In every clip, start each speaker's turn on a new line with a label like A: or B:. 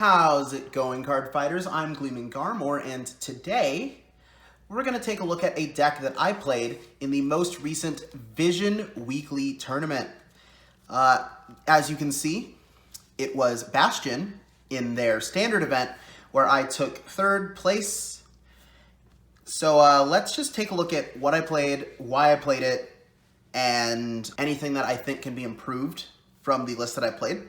A: How's it going, card fighters? I'm Gleaming Garmore, and today we're going to take a look at a deck that I played in the most recent Vision Weekly tournament. As you can see, it was Bastion in their standard event where I took third place. So let's just take a look at what I played, why I played it, and anything that I think can be improved from the list that I played.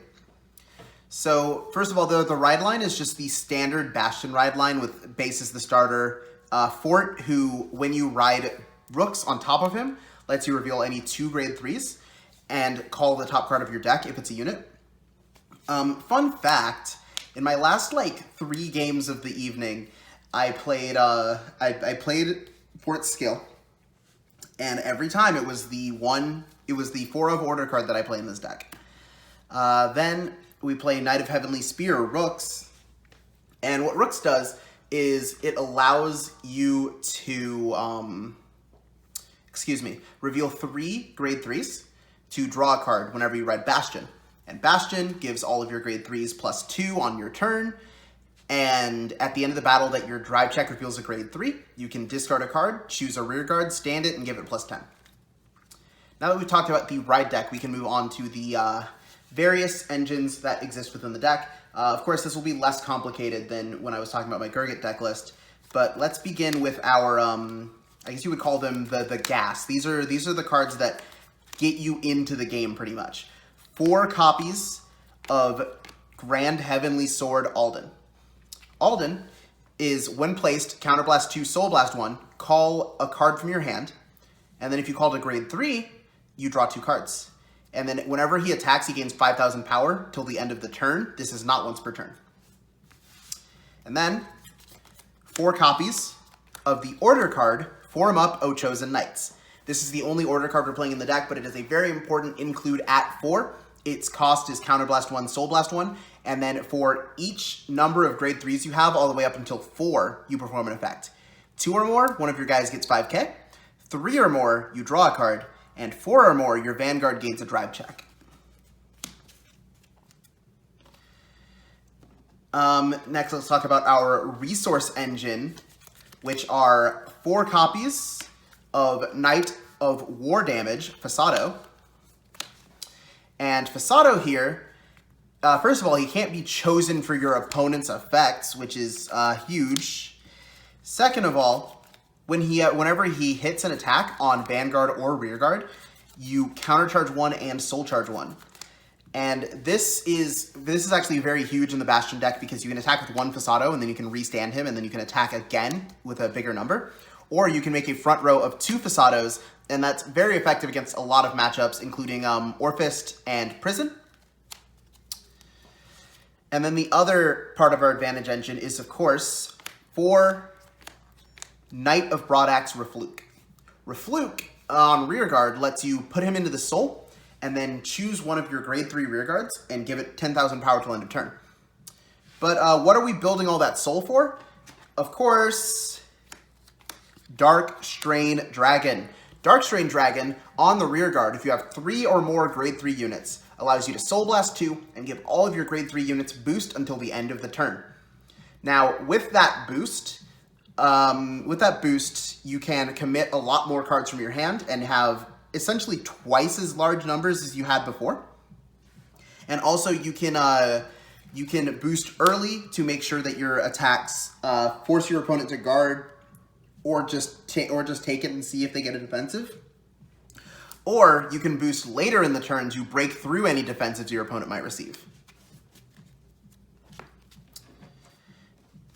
A: So first of all, the ride line is just the standard Bastion ride line with base as the starter. Fort, who when you ride rooks on top of him, lets you reveal any 2 grade 3s and call the top card of your deck if it's a unit. Fun fact, in my last 3 games of the evening, I played Fort's skill, and every time it was the 4 of order card that I play in this deck. Then we play Knight of Heavenly Spear, Rooks, and what Rooks does is it allows you to, reveal 3 grade 3s to draw a card whenever you ride Bastion. And Bastion gives all of your grade 3s +2 on your turn, and at the end of the battle that your drive check reveals a grade 3, you can discard a card, choose a rear guard, stand it, and give it +10. Now that we've talked about the ride deck, we can move on to the various engines that exist within the deck. Of course, this will be less complicated than when I was talking about my Gurgit deck list, but let's begin with our, I guess you would call them the gas. These are the cards that get you into the game pretty much. 4 copies of Grand Heavenly Sword Alden. Alden is, when placed, Counterblast 2, Soul Blast 1, call a card from your hand, and then if you called a grade 3, you draw 2 cards. And then whenever he attacks, he gains 5,000 power till the end of the turn. This is not once per turn. And then 4 copies of the order card, Form Up, O Chosen Knights. This is the only order card we're playing in the deck, but it is a very important include at 4. Its cost is Counterblast 1, Soul Blast 1, and then for each number of grade 3s you have, all the way up until 4, you perform an effect. 2 or more, one of your guys gets 5k. 3 or more, you draw a card. And 4 or more, your Vanguard gains a drive check. Next, let's talk about our resource engine, which are 4 copies of Knight of War Damage, Fasado. And Fasado here, first of all, he can't be chosen for your opponent's effects, which is huge. Second of all, whenever he hits an attack on Vanguard or Rearguard, you countercharge 1 and soul charge 1. And this is actually very huge in the Bastion deck because you can attack with 1 Fasado and then you can restand him and then you can attack again with a bigger number. Or you can make a front row of 2 Fasados, and that's very effective against a lot of matchups, including Orphist and Prison. And then the other part of our advantage engine is, of course, 4 Knight of Broadaxe Refluke. Refluke on Rearguard lets you put him into the soul and then choose one of your grade 3 rearguards and give it 10,000 power till end of turn. But what are we building all that soul for? Of course, Dark Strain Dragon. Dark Strain Dragon on the Rearguard, if you have 3 or more grade 3 units, allows you to Soul Blast 2 and give all of your grade 3 units boost until the end of the turn. Now, with that boost, you can commit a lot more cards from your hand and have essentially twice as large numbers as you had before. And also you can boost early to make sure that your attacks force your opponent to guard or just take it and see if they get a defensive. Or you can boost later in the turn to break through any defensives your opponent might receive.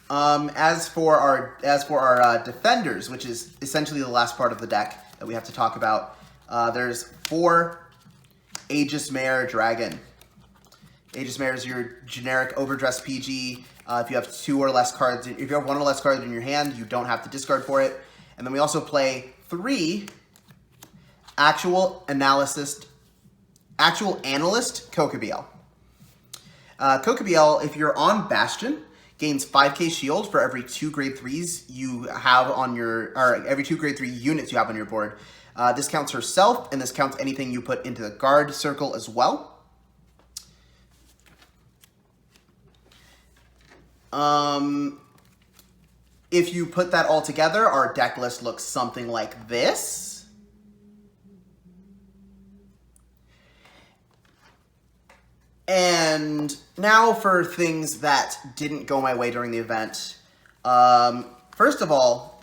A: As for our defenders, which is essentially the last part of the deck that we have to talk about, there's 4 Aegis Mare Dragon. Aegis Mare is your generic overdressed PG. If you have 2 or less cards, if you have 1 or less cards in your hand, you don't have to discard for it. And then we also play 3 Actual Analyst Kokabiel. Kokabiel, if you're on Bastion, gains 5k shield for every 2 grade 3s you have on your, or every 2 grade 3 units you have on your board. This counts herself, and this counts anything you put into the guard circle as well. If you put that all together, our deck list looks something like this. And now for things that didn't go my way during the event. First of all,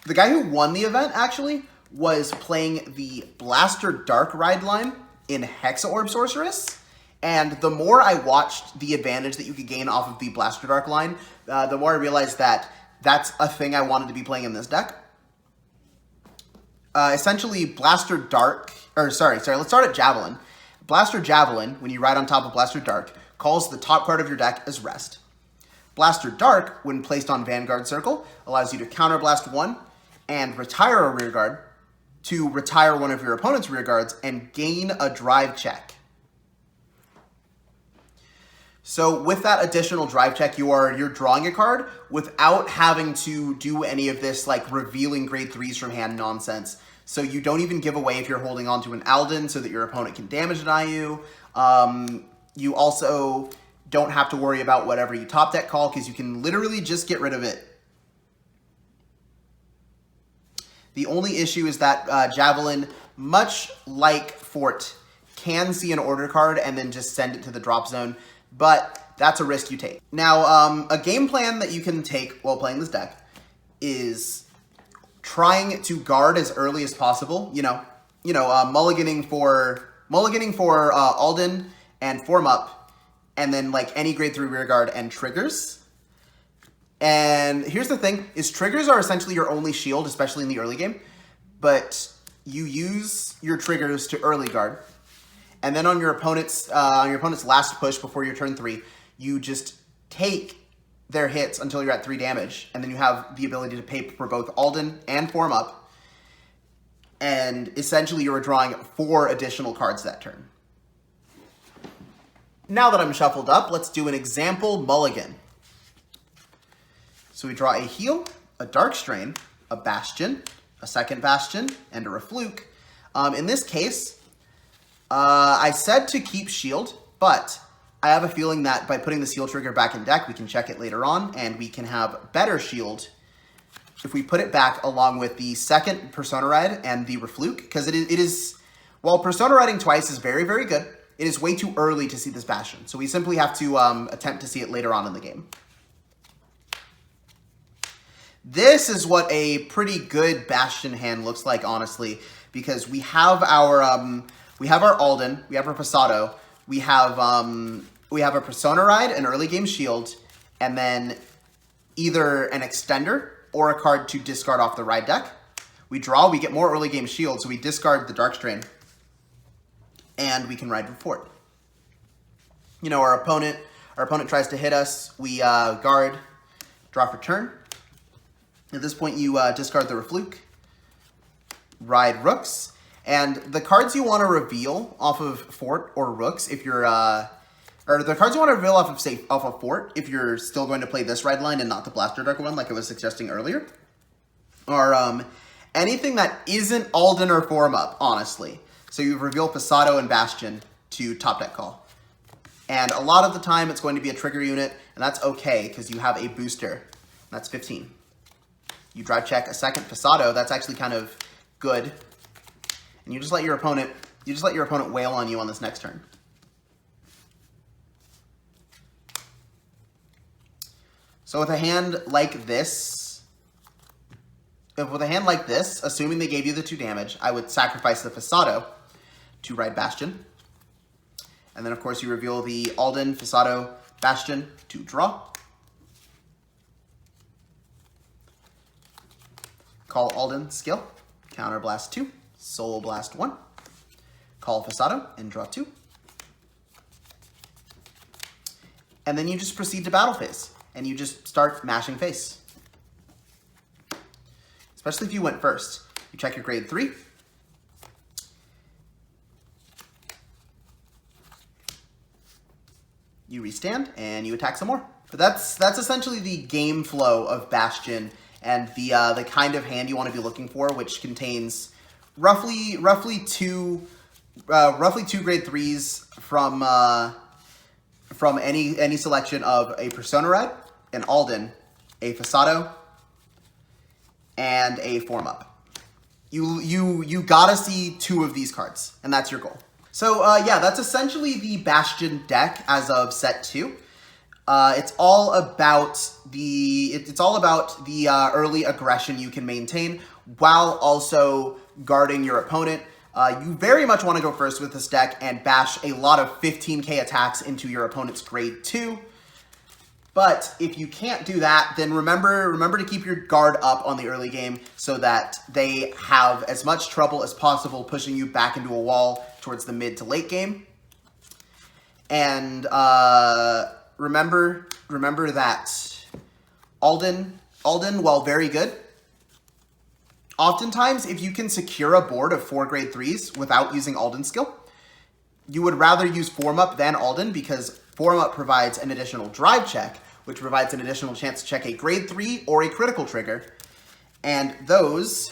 A: the guy who won the event actually was playing the Blaster Dark ride line in Hexa Orb Sorceress. And the more I watched the advantage that you could gain off of the Blaster Dark line, the more I realized that that's a thing I wanted to be playing in this deck. Essentially, Blaster Dark, let's start at Javelin. Blaster Javelin, when you ride on top of Blaster Dark, calls the top card of your deck as Rest. Blaster Dark, when placed on Vanguard Circle, allows you to counterblast one and retire a rearguard to retire one of your opponent's rearguards and gain a drive check. So with that additional drive check, you're drawing a card without having to do any of this like revealing grade 3s from hand nonsense. So you don't even give away if you're holding on to an Alden so that your opponent can damage deny you. You also don't have to worry about whatever you top deck call because you can literally just get rid of it. The only issue is that Javelin, much like Fort, can see an order card and then just send it to the drop zone. But that's a risk you take. Now, a game plan that you can take while playing this deck is trying to guard as early as possible. Mulliganing for Alden and form up, and then like any grade 3 rearguard and triggers. And here's the thing: is triggers are essentially your only shield, especially in the early game. But you use your triggers to early guard. And then on your opponent's last push before your turn 3, you just take their hits until you're at 3 damage, and then you have the ability to pay for both Alden and form up. And essentially, you're drawing 4 additional cards that turn. Now that I'm shuffled up, let's do an example mulligan. So we draw a Heal, a Dark Strain, a Bastion, a second Bastion, and a Refluke. In this case, I said to keep shield, but I have a feeling that by putting the seal trigger back in deck, we can check it later on, and we can have better shield if we put it back along with the second Persona Ride and the Refluke, because it is, while Persona Riding twice is very, very good, it is way too early to see this Bastion. So we simply have to attempt to see it later on in the game. This is what a pretty good Bastion hand looks like, honestly, because we have our Alden, we have our Pasado, we have a Persona Ride, an early game shield, and then either an extender or a card to discard off the ride deck. We draw, we get more early game shield, so we discard the Dark Strain, and we can ride with Fort. Our opponent tries to hit us, we guard, draw for turn. At this point, you discard the Refluke, ride Rooks, and the cards you want to reveal off of Fort or Rooks, if you're, or the cards you want to reveal off of Fort, if you're still going to play this ride line and not the Blaster Dark one, like I was suggesting earlier, are anything that isn't Alden or Form Up, honestly. So you reveal Pasado and Bastion to top deck call. And a lot of the time, it's going to be a trigger unit, and that's okay, because you have a booster. That's 15. You drive check a second Pasado, that's actually kind of good. And you just let your opponent wail on you on this next turn. So with a hand like this, assuming they gave you the 2 damage, I would sacrifice the Pasado to ride Bastion. And then of course you reveal the Alden, Pasado, Bastion to draw. Call Alden, skill, counterblast 2. Soul Blast 1, call Pasado, and draw 2. And then you just proceed to battle phase, and you just start mashing face. Especially if you went first. You check your grade 3. You restand, and you attack some more. But that's essentially the game flow of Bastion, and the kind of hand you want to be looking for, which contains roughly two grade 3s from any selection of a Persona Red, an Alden, a Fasado, and a Form Up. You gotta see 2 of these cards, and that's your goal. So yeah, that's essentially the Bastion deck as of set 2. It's all about the early aggression you can maintain while also guarding your opponent. You very much want to go first with this deck and bash a lot of 15k attacks into your opponent's grade 2. But if you can't do that, then remember to keep your guard up on the early game so that they have as much trouble as possible pushing you back into a wall towards the mid to late game. And remember that Alden, while very good, oftentimes if you can secure a board of 4 grade 3s without using Alden's skill, you would rather use Form Up than Alden because Form Up provides an additional drive check, which provides an additional chance to check a grade 3 or a critical trigger. And those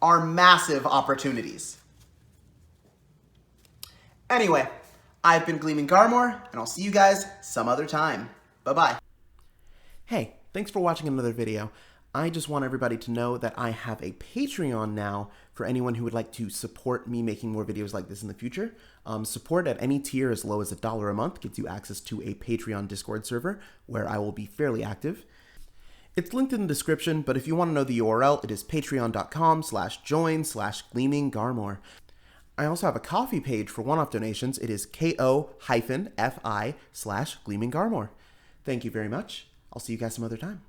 A: are massive opportunities. Anyway, I've been Gleaming Garmor, and I'll see you guys some other time. Bye-bye.
B: Hey, thanks for watching another video. I just want everybody to know that I have a Patreon now for anyone who would like to support me making more videos like this in the future. Support at any tier as low as $1 a month gets you access to a Patreon Discord server where I will be fairly active. It's linked in the description, but if you want to know the URL, it is patreon.com/join/gleaminggarmor. I also have a Ko-fi page for one-off donations. It is ko-fi/gleaminggarmor. Thank you very much. I'll see you guys some other time.